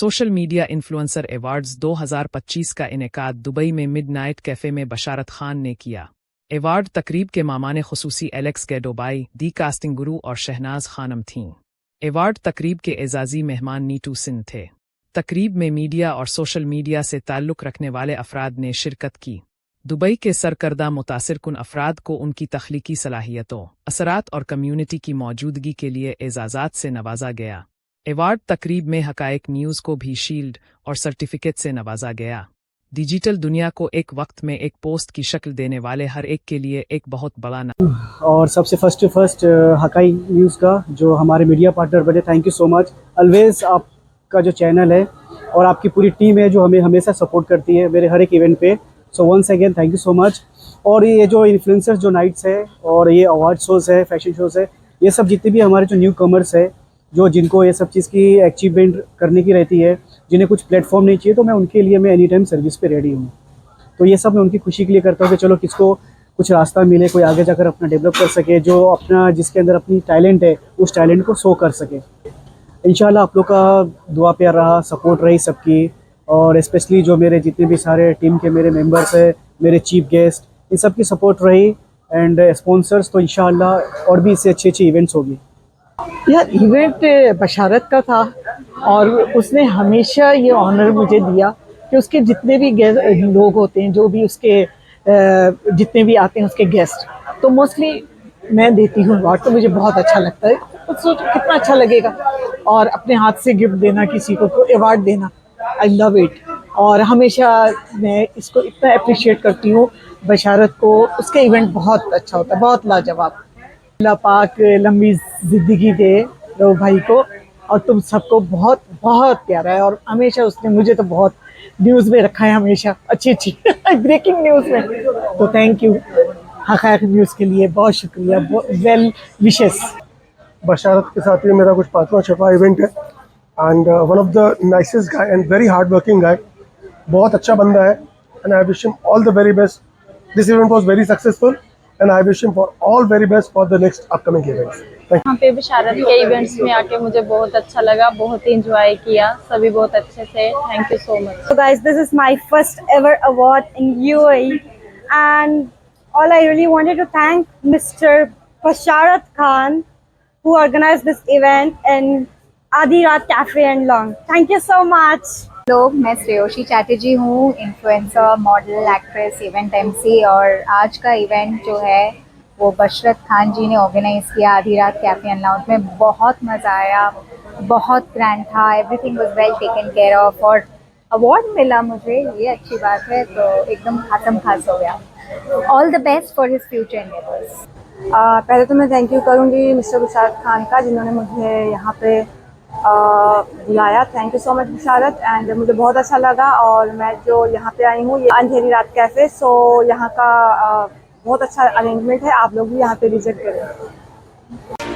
Social media influencer awards 2025 का इनेकाद Dubai में midnight cafe में बशारत खान ने किया। अवार्ड तकरीब के मामाने खुसूसी एलेक्स गैडोबाई, दी कास्टिंग गुरु और शहनाज खानम थीं। अवार्ड तकरीब के एजाजी मेहमान नीटू सिंह थे। तकरीब में मीडिया और सोशल मीडिया से ताल्लुक़ रखने वाले अफराद ने शिरकत की। दुबई के सरकर्दा मुतासिर कुन अफराद को उनकी तख्लीकी सलाहियतों, असरात और कम्युनिटी की मौजूदगी के लिए एजाज़ात से नवाजा गया। अवार्ड तकरीब में हकायक न्यूज़ को भी शील्ड और सर्टिफिकेट से नवाजा गया। डिजिटल दुनिया को एक वक्त में एक पोस्ट की शक्ल देने वाले हर एक के लिए एक बहुत बड़ा और सबसे फर्स्ट हकाई न्यूज़ का जो हमारे मीडिया पार्टनर बने, thank you so much. Always आपका जो चैनल है और आपकी पूरी टीम है जो हमें हमेशा सपोर्ट करती है मेरे हर एक इवेंट पे, so once again thank you so much. और ये जो इन्फ्लुएंसर्स जो नाइट्स है और ये अवार्ड शोज़ है, फैशन शोज़ है, ये सब जितने भी हमारे जो न्यू कमर्स है जो जिनको ये सब चीज़ की अचीवमेंट करने की रहती है, जिन्हें कुछ प्लेटफॉर्म नहीं चाहिए, तो मैं उनके लिए मैं एनी टाइम सर्विस पे रेडी हूँ। तो ये सब मैं उनकी खुशी के लिए करता हूँ कि चलो किसको कुछ रास्ता मिले, कोई आगे जाकर अपना डेवलप कर सके, जो अपना जिसके अंदर अपनी टैलेंट है उस टैलेंट को शो कर सके। इंशाल्लाह आप लोग का दुआ प्यार रहा, सपोर्ट रही सबकी, और स्पेशली जो मेरे जितने भी सारे टीम के मेरे मेंबर्स हैं, मेरे चीफ गेस्ट, इन सब की सपोर्ट रही एंड स्पॉन्सर्स, तो इंशाल्लाह और भी इससे अच्छी इवेंट्स होगी। यार इवेंट बशारत का था और उसने हमेशा ये ऑनर मुझे दिया कि उसके जितने भी लोग होते हैं, जो भी उसके जितने भी आते हैं उसके गेस्ट, तो मोस्टली मैं देती हूँ अवार्ड, तो मुझे बहुत अच्छा लगता है। तो सोचो कितना अच्छा लगेगा, और अपने हाथ से गिफ्ट देना किसी को अवार्ड देना, आई लव इट। और हमेशा मैं इसको इतना अप्रिशिएट करती हूँ बशारत को, उसका इवेंट बहुत अच्छा होता है, बहुत लाजवाब। अल्लाह पाक लंबी जिंदगी दे रो भाई को, और तुम सबको बहुत बहुत प्यारा है, और हमेशा उसने मुझे तो बहुत न्यूज़ में रखा है, हमेशा अच्छी अच्छी ब्रेकिंग न्यूज़ में। तो थैंक यू हक़ाइक़ न्यूज़ के लिए, बहुत शुक्रिया, वेल विशेस। बशारत के साथ ये मेरा कुछ 5वां 6वां इवेंट है and one of the nicest guy and very hard working गाय, बहुत अच्छा बंदा है and I wish him all the very best. This event was very successful and I wish him for all very best for the next upcoming events. यहाँ पे बशारत के events में आके मुझे बहुत अच्छा लगा, बहुत एंजॉय किया, सभी बहुत अच्छे से। Thank you so much. So guys, this is my first ever award in UAE, and all I really wanted to thank Mr. Basharat Khan who organized this event in Adi Raat Cafe and Long. Thank you so much. लोग, मैं श्रेयोशी चैटर्जी हूँ, influencer, model, actress, event MC, और आज का event जो है वो बशरत खान जी ने ऑर्गेनाइज़ किया आधी रात कैफे एंड लाउंज में। बहुत मज़ा आया, बहुत ग्रैंड था, everything was well taken care of, और अवार्ड मिला मुझे, ये अच्छी बात है, तो एकदम खासम खास हो गया। All the best for his future endeavours. पहले तो मैं थैंक यू करूँगी मिस्टर बशारत खान का, जिन्होंने मुझे यहाँ पे बुलाया। Thank you so much Basharat, and मुझे बहुत अच्छा लगा। और मैं जो यहाँ पे आई हूँ, ये अंधेरी रात कैफ़े, सो यहाँ का बहुत अच्छा अरेंजमेंट है, आप लोग भी यहाँ पे विजिट करें।